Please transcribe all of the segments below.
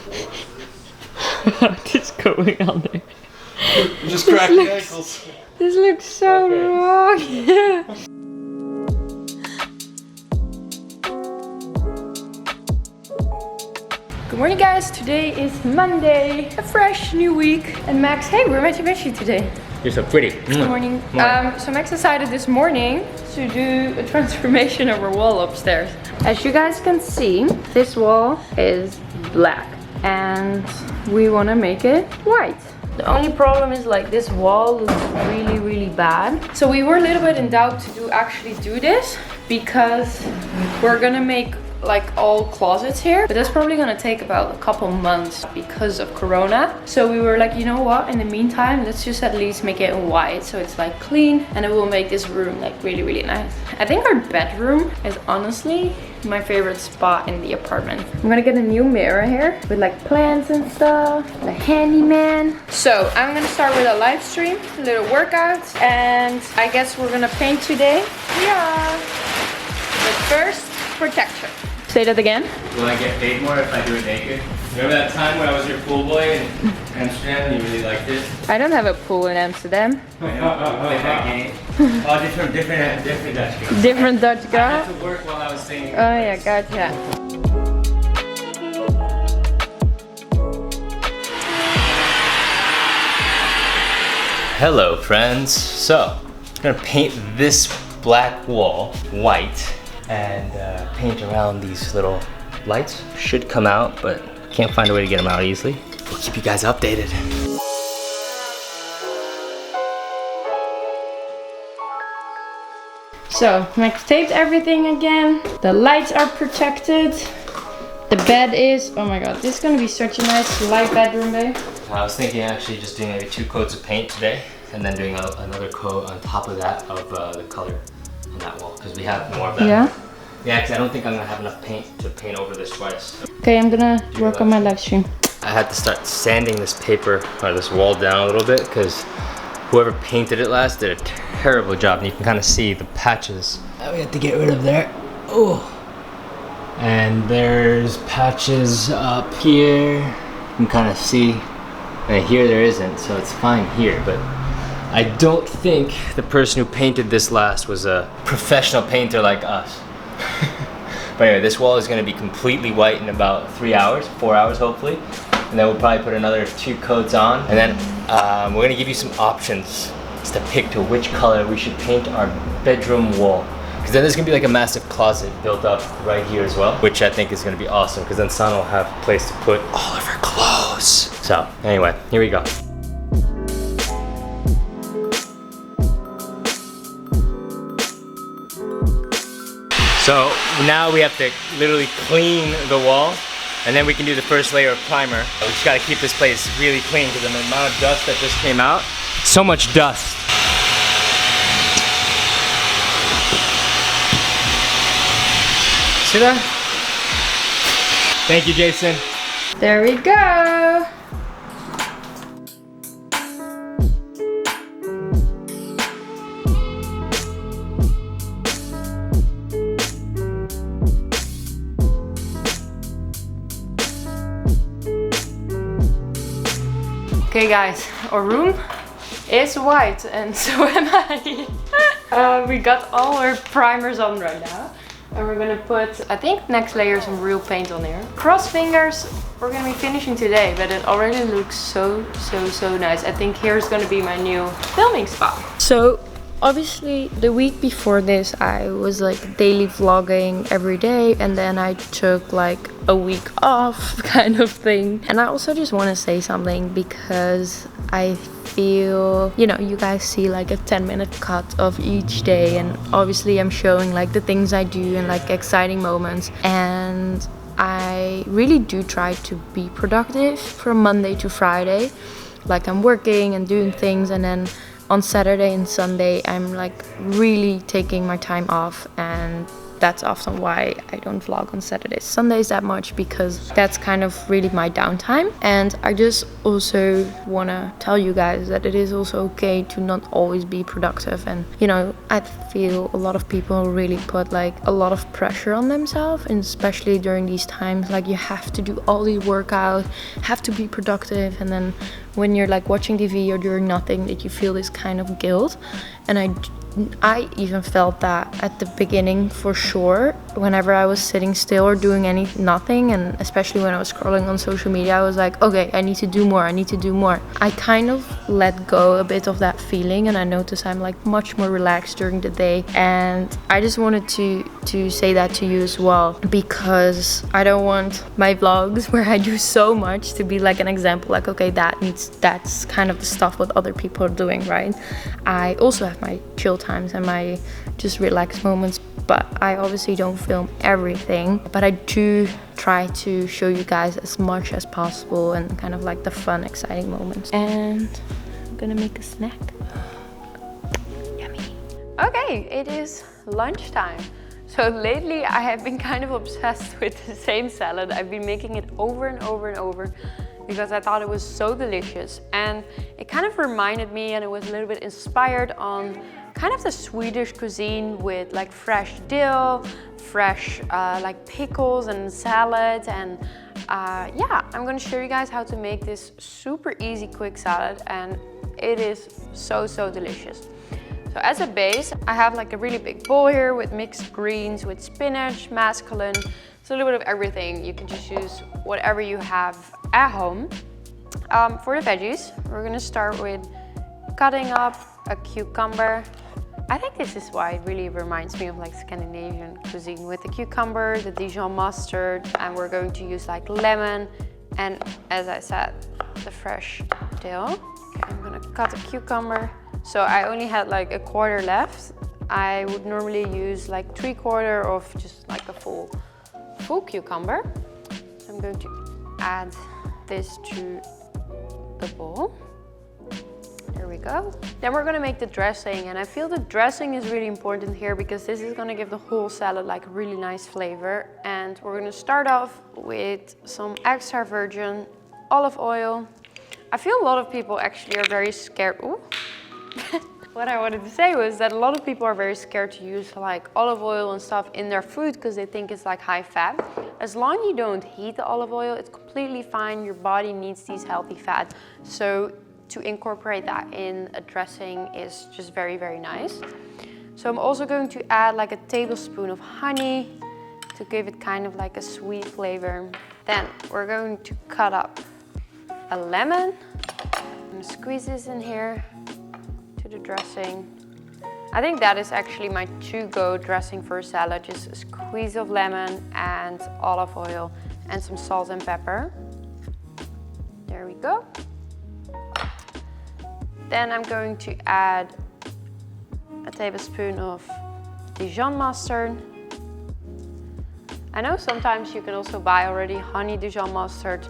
What is going on there? You just cracked the ankles. This looks so wrong. Good morning guys, today is Monday, a fresh new week. And Max, hey, we're Matchy today. You're so pretty. Good morning. So Max decided this morning to do a transformation of our wall upstairs. As you guys can see, this wall is black and we want to make it white. The only problem is like this wall looks really bad. So we were a little bit in doubt to actually do this because we're gonna make like all closets here, but that's probably gonna take about a couple months because of Corona. So we were like, you know what, in the meantime, let's just at least make it white so it's like clean and it will make this room like really nice. I think our bedroom is honestly my favorite spot in the apartment. I'm gonna get a new mirror here with like plants and stuff, the handyman. So I'm gonna start with a live stream, a little workout, and I guess we're gonna paint today. Yeah. But first, protection. Say that again. Will I get paid more if I do it naked? Remember that time when I was your pool boy in Amsterdam and you really liked it? I don't have a pool in Amsterdam. I know, play that game. Oh, different Dutch girl. Different Dutch I girl? had to work while I was staying in Oh yeah, gotcha. Hello friends. So, I'm gonna paint this black wall white and paint around these little lights. Should come out, but can't find a way to get them out easily. We'll keep you guys updated. So, Max taped everything again. The lights are protected. The bed is, oh my god, this is gonna be such a nice light bedroom, babe. I was thinking actually just doing maybe 2 coats of paint today and then doing another coat on top of that of the color on that wall because we have more of that. Yeah? Yeah, because I don't think I'm gonna have enough paint to paint over this twice. Okay, I'm gonna work on my live stream. I had to start sanding this paper or this wall down a little bit because whoever painted it last did a terrible job, and you can kind of see the patches that we have to get rid of there. Oh, and there's patches up here. You can kind of see, and here there isn't, so it's fine here, but I don't think the person who painted this last was a professional painter like us. But anyway, this wall is going to be completely white in about 3 hours, 4 hours hopefully. And then we'll probably put another 2 coats on. And then we're going to give you some options to pick to which color we should paint our bedroom wall. Because then there's going to be like a massive closet built up right here as well, which I think is going to be awesome because then Sanne will have a place to put all of her clothes. So anyway, here we go. So now we have to literally clean the wall and then we can do the first layer of primer. We just gotta keep this place really clean because the amount of dust that just came out, so much dust. See that? Thank you, Jason. There we go. Okay guys, our room is white and so am I. We got all our primers on right now. And we're gonna put, I think, next layer some real paint on here. Cross fingers, we're gonna be finishing today, but it already looks so nice. I think here's gonna be my new filming spot. So, obviously, the week before this, I was like daily vlogging every day, and then I took like a week off kind of thing. And I also just want to say something because I feel, you know, you guys see like a 10-minute cut of each day, and obviously I'm showing like the things I do and like exciting moments, and I really do try to be productive from Monday to Friday. Like I'm working and doing things, and then on Saturday and Sunday I'm like really taking my time off, and that's often why I don't vlog on Saturdays, Sundays that much, because that's kind of really my downtime. And I just also want to tell you guys that it is also okay to not always be productive. And you know, I feel a lot of people really put like a lot of pressure on themselves, and especially during these times, like you have to do all these workouts, have to be productive, and then when you're like watching TV or doing nothing, that you feel this kind of guilt. And I even felt that at the beginning for sure, whenever I was sitting still or doing nothing, and especially when I was scrolling on social media, I was like, okay, I need to do more, I need to do more. I kind of let go a bit of that feeling, and I notice I'm like much more relaxed during the day. And I just wanted to say that to you as well, because I don't want my vlogs where I do so much to be like an example, like, okay, that's kind of the stuff what other people are doing, right? I also have my chill times and my just relaxed moments, but I obviously don't film everything. But I do try to show you guys as much as possible, and kind of like the fun, exciting moments. And I'm gonna make a snack. Yummy. Okay, it is lunchtime. So lately I have been kind of obsessed with the same salad. I've been making it over and over and over because I thought it was so delicious, and it kind of reminded me, and it was a little bit inspired on kind of the Swedish cuisine with like fresh dill, fresh like pickles and salads. And yeah, I'm gonna show you guys how to make this super easy quick salad, and it is so delicious. So as a base, I have like a really big bowl here with mixed greens, with spinach, masculine, so a little bit of everything. You can just use whatever you have at home. For the veggies, we're gonna start with cutting up a cucumber. I think this is why it really reminds me of like Scandinavian cuisine, with the cucumber, the Dijon mustard, and we're going to use like lemon, and as I said, the fresh dill. Okay, I'm gonna cut a cucumber. So I only had like a quarter left. I would normally use like 3/4 of just like a full cucumber. So I'm going to add this to the bowl. There we go. Then we're gonna make the dressing, and I feel the dressing is really important here because this is gonna give the whole salad like really nice flavor. And we're gonna start off with some extra virgin olive oil. I feel a lot of people actually are very scared. Ooh. What I wanted to say was that a lot of people are very scared to use like olive oil and stuff in their food because they think it's like high fat. As long as you don't heat the olive oil, it's completely fine. Your body needs these healthy fats. So to incorporate that in a dressing is just very nice. So I'm also going to add like a tablespoon of honey to give it kind of like a sweet flavor. Then we're going to cut up a lemon. I'm gonna squeeze this in here to the dressing. I think that is actually my to-go dressing for a salad, just a squeeze of lemon and olive oil and some salt and pepper. There we go. Then I'm going to add a tablespoon of Dijon mustard. I know sometimes you can also buy already honey Dijon mustard.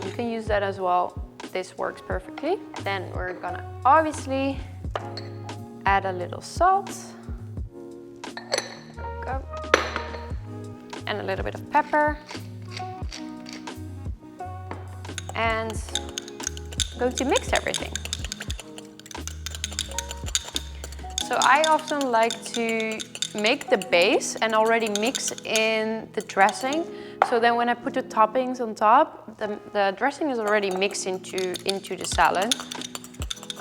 You can use that as well. This works perfectly. Then we're gonna obviously add a little salt. There we go. And a little bit of pepper. And I'm going to mix everything. So I often like to make the base and already mix in the dressing. So then when I put the toppings on top, the dressing is already mixed into the salad.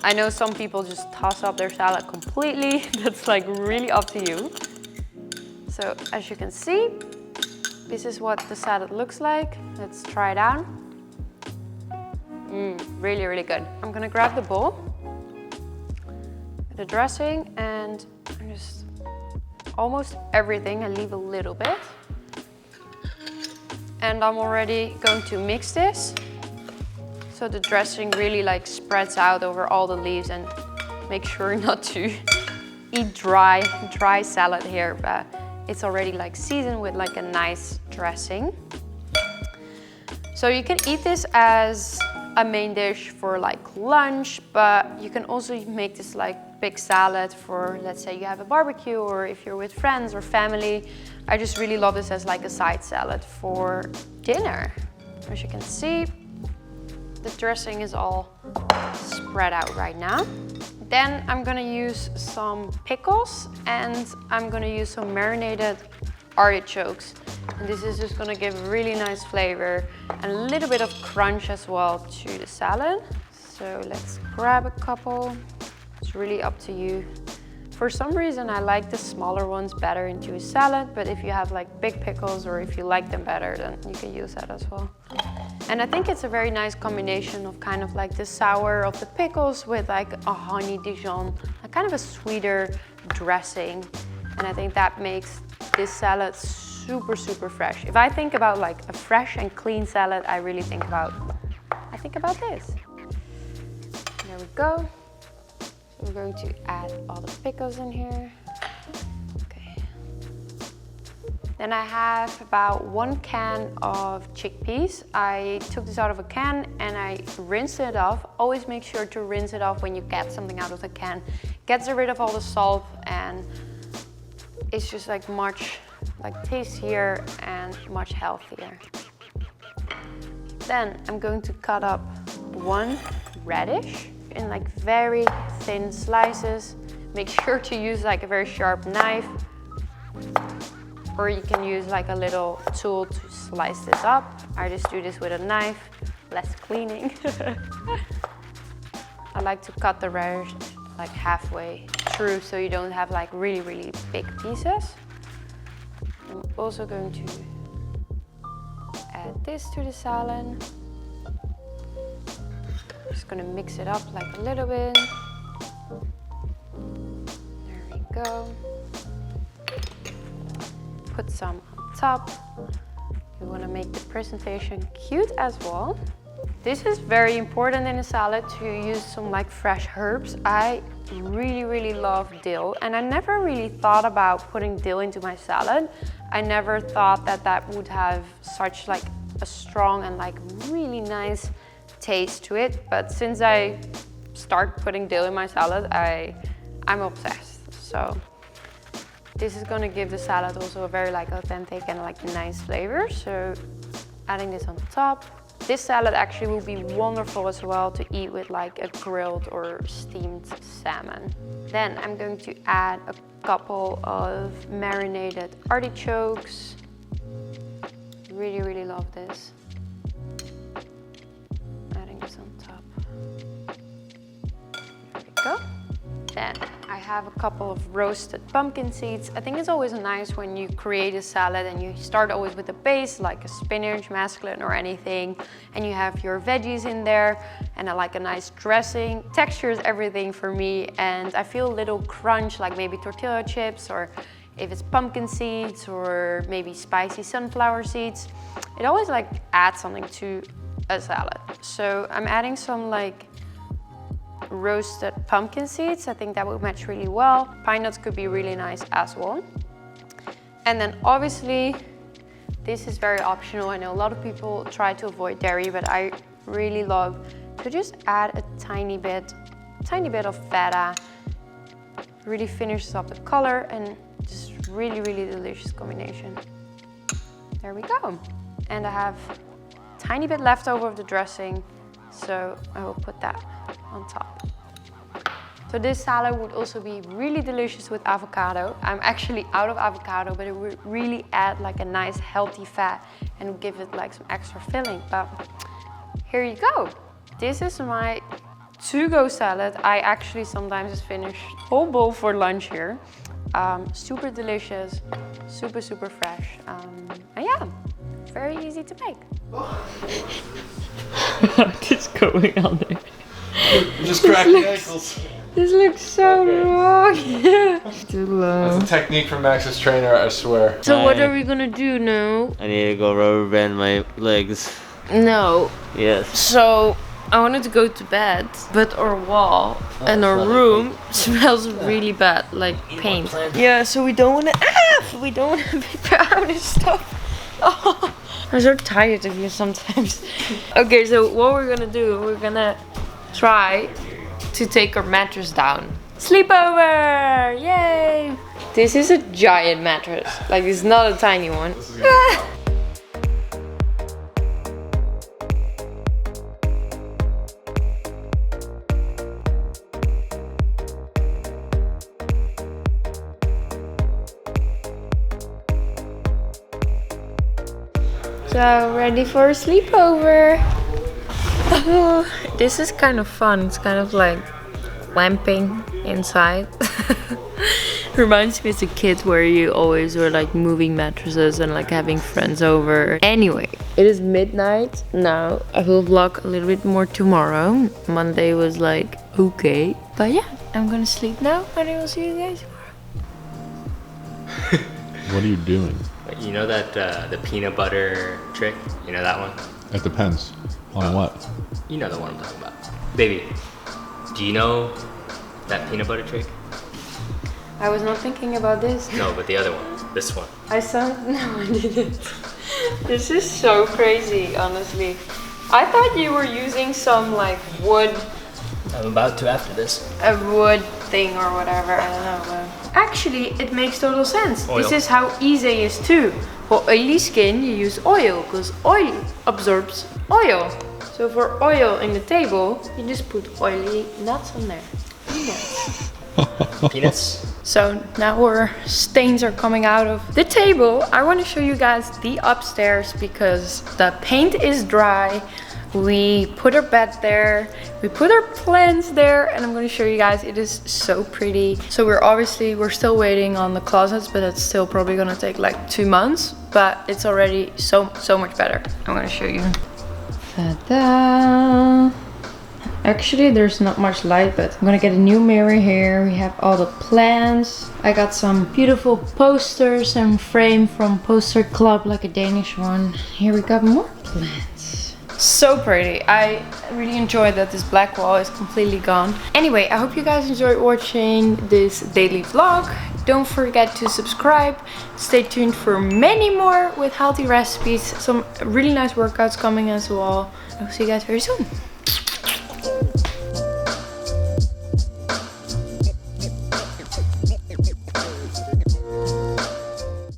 I know some people just toss up their salad completely. That's like really up to you. So as you can see, this is what the salad looks like. Let's try it out. Really good. I'm gonna grab the bowl, the dressing, and just almost everything. I leave a little bit. And I'm already going to mix this so the dressing really like spreads out over all the leaves, and make sure not to eat dry salad here, but it's already like seasoned with like a nice dressing. So you can eat this as a main dish for like lunch, but you can also make this like big salad for, let's say you have a barbecue, or if you're with friends or family. I just really love this as like a side salad for dinner. As you can see, the dressing is all spread out right now. Then I'm gonna use some pickles and I'm gonna use some marinated artichokes. And this is just gonna give a really nice flavor and a little bit of crunch as well to the salad. So let's grab a couple. It's really up to you. For some reason, I like the smaller ones better into a salad, but if you have like big pickles or if you like them better, then you can use that as well. And I think it's a very nice combination of kind of like the sour of the pickles with like a honey Dijon, a kind of a sweeter dressing. And I think that makes this salad super, super fresh. If I think about like a fresh and clean salad, I really think about this. There we go. We're going to add all the pickles in here. Okay. Then I have about 1 can of chickpeas. I took this out of a can and I rinsed it off. Always make sure to rinse it off when you get something out of the can. Gets rid of all the salt and it's just like much tastier and much healthier. Then I'm going to cut up 1 radish in like very thin slices. Make sure to use like a very sharp knife, or you can use like a little tool to slice this up. I just do this with a knife, less cleaning. I like to cut the radish like halfway through so you don't have like really, really big pieces. I'm also going to add this to the salad. Just gonna mix it up like a little bit. There we go. Put some on top. You wanna make the presentation cute as well. This is very important in a salad to use some like fresh herbs. I really, really love dill, and I never really thought about putting dill into my salad. I never thought that that would have such like a strong and like really nice taste to it, but since I start putting dill in my salad, I'm obsessed. So this is gonna give the salad also a very like authentic and like nice flavor. So adding this on top. This salad actually will be wonderful as well to eat with like a grilled or steamed salmon. Then I'm going to add a couple of marinated artichokes. Really, really love this. On top. There we go. Then I have a couple of roasted pumpkin seeds. I think it's always nice when you create a salad and you start always with a base like a spinach, masculine or anything, and you have your veggies in there, and I like a nice dressing. Texture is everything for me, and I feel a little crunch like maybe tortilla chips, or if it's pumpkin seeds or maybe spicy sunflower seeds. It always like adds something to a salad. So I'm adding some like roasted pumpkin seeds. I think that would match really well. Pine nuts could be really nice as well. And then obviously this is very optional. I know a lot of people try to avoid dairy, but I really love to just add a tiny bit of feta. Really finishes up the color and just really, really delicious combination. There we go. And I have tiny bit left over of the dressing, so I will put that on top. So this salad would also be really delicious with avocado. I'm actually out of avocado, but it would really add like a nice healthy fat and give it like some extra filling. But here you go. This is my to-go salad. I actually sometimes just finish a whole bowl for lunch here. Super delicious, super, super fresh. And yeah, very easy to make. What is going on there? You're just cracking ankles. This looks so wrong. Too low. That's a technique from Max's trainer, I swear. So what are we gonna do now? I need to go rubber band my legs. No. Yes. So I wanted to go to bed, but our wall and our room smells really bad, like paint. Yeah, so we don't wanna be proud and stuff. Oh, I'm so tired of you sometimes. Okay, so what we're gonna do, we're gonna try to take our mattress down. Sleepover! Yay! This is a giant mattress. Like, it's not a tiny one. So, ready for a sleepover. Oh, this is kind of fun. It's kind of like glamping inside. Reminds me as a kid where you always were like moving mattresses and like having friends over. Anyway, it is midnight now. I will vlog a little bit more tomorrow. Monday was like okay. But yeah, I'm gonna sleep now and I will see you guys tomorrow. What are you doing? You know that the peanut butter trick? You know that one? It depends on what. You know the one I'm talking about. Baby, do you know that peanut butter trick? I was not thinking about this. No, but the other one. This one. I saw. No, I didn't. This is so crazy, honestly. I thought you were using some like wood. I'm about to after this. A wood thing or whatever. I don't know. But actually, it makes total sense. Oil. This is how easy is too. For oily skin, you use oil because oil absorbs oil. So for oil in the table, you just put oily nuts on there. Peanuts. Peanuts. So now our stains are coming out of the table. I want to show you guys the upstairs because the paint is dry. We put our bed there, we put our plants there, and I'm going to show you guys. It is so pretty. So we're still waiting on the closets, but it's still probably going to take like 2 months, but it's already so much better. I'm going to show you. Ta-da! Actually, there's not much light, but I'm gonna get a new mirror here. We have all the plants. I got some beautiful posters and frame from Poster Club, like a Danish one. Here we got more plants. So pretty. I really enjoyed that this black wall is completely gone. Anyway, I hope you guys enjoyed watching this daily vlog. Don't forget to subscribe. Stay tuned for many more with healthy recipes. Some really nice workouts coming as well. I'll see you guys very soon.